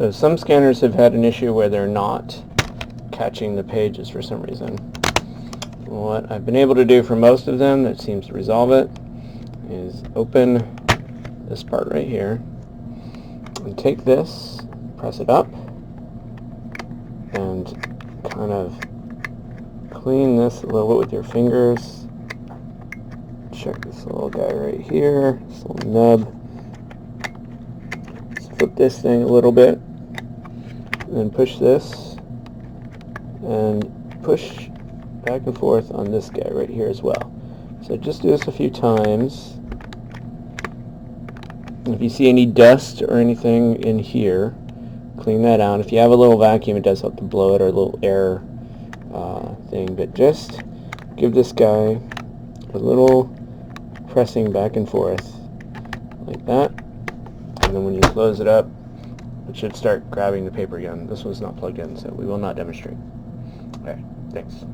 So some scanners have had an issue where they're not catching the pages for some reason. What I've been able to do for most of them that seems to resolve it is open this part right here and take this, press it up, and kind of clean this a little bit with your fingers. Check this little guy right here, this little nub. Just flip this thing a little bit, and then push this, and push back and forth on this guy right here as well. So just do this a few times. If you see any dust or anything in here, clean that out. If you have a little vacuum, it does help to blow it, or a little air thing. But just give this guy a little pressing back and forth like that, and then when you close it up, it should start grabbing the paper again. This one's not plugged in, so we will not demonstrate. Okay, thanks.